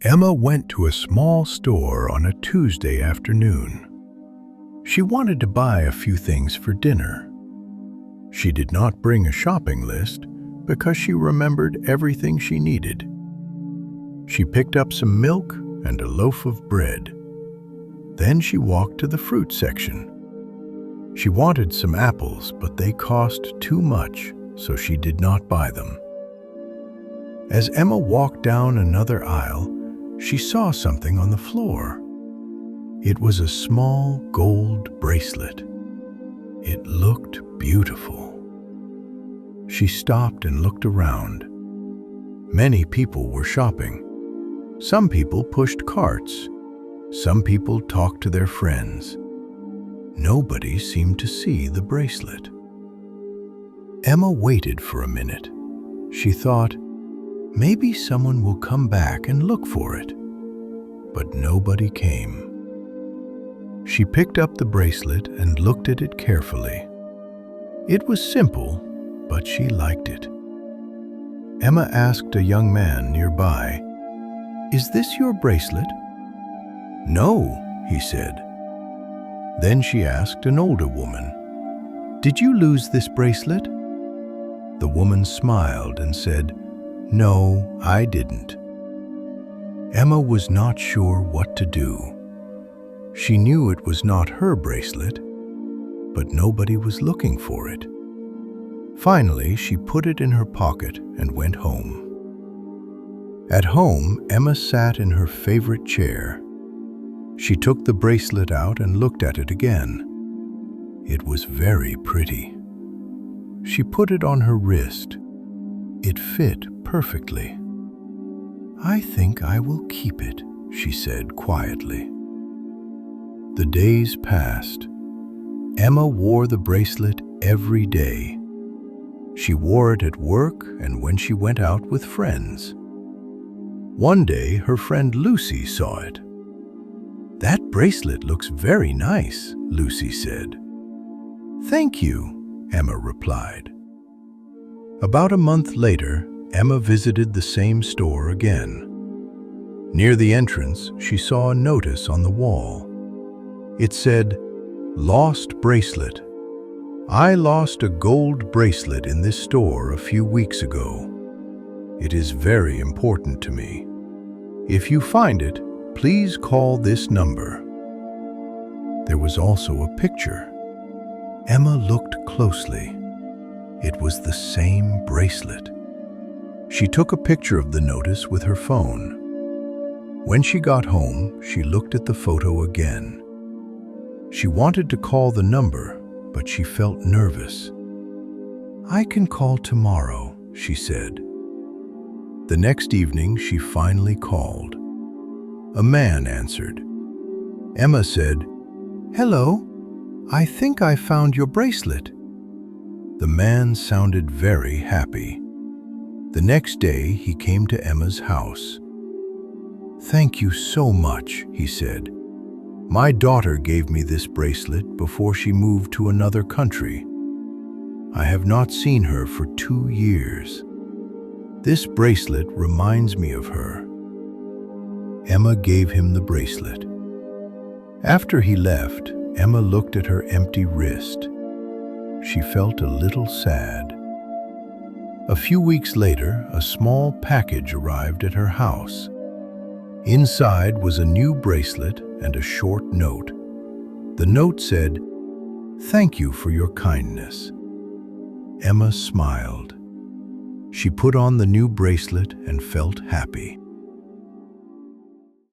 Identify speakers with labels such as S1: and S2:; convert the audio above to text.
S1: Emma went to a small store on a Tuesday afternoon. She wanted to buy a few things for dinner. She did not bring a shopping list because she remembered everything she needed. She picked up some milk and a loaf of bread. Then she walked to the fruit section. She wanted some apples, but they cost too much, so she did not buy them. As Emma walked down another aisle, she saw something on the floor. It was a small gold bracelet. It looked beautiful. She stopped and looked around. Many people were shopping. Some people pushed carts. Some people talked to their friends. Nobody seemed to see the bracelet. Emma waited for a minute. She thought, maybe someone will come back and look for it. But nobody came. She picked up the bracelet and looked at it carefully. It was simple, but she liked it. Emma asked a young man nearby, "Is this your bracelet?" "No," he said. Then she asked an older woman, "Did you lose this bracelet?" The woman smiled and said, "No, I didn't." Emma was not sure what to do. She knew it was not her bracelet, but nobody was looking for it. Finally, she put it in her pocket and went home. At home, Emma sat in her favorite chair. She took the bracelet out and looked at it again. It was very pretty. She put it on her wrist. It fit perfectly. "I think I will keep it," she said quietly. The days passed. Emma wore the bracelet every day. She wore it at work and when she went out with friends. One day, her friend Lucy saw it. "That bracelet looks very nice," Lucy said. "Thank you," Emma replied. About a month later, Emma visited the same store again. Near the entrance, she saw a notice on the wall. It said, "Lost bracelet. I lost a gold bracelet in this store a few weeks ago. It is very important to me. If you find it, please call this number." There was also a picture. Emma looked closely. It was the same bracelet. She took a picture of the notice with her phone. When she got home, she looked at the photo again. She wanted to call the number, but she felt nervous. "I can call tomorrow," she said. The next evening, she finally called. A man answered. Emma said, "Hello, I think I found your bracelet." The man sounded very happy. The next day, he came to Emma's house. "Thank you so much," he said. "My daughter gave me this bracelet before she moved to another country. I have not seen her for 2 years. This bracelet reminds me of her." Emma gave him the bracelet. After he left, Emma looked at her empty wrist. She felt a little sad. A few weeks later, a small package arrived at her house. Inside was a new bracelet and a short note. The note said, "Thank you for your kindness." Emma smiled. She put on the new bracelet and felt happy.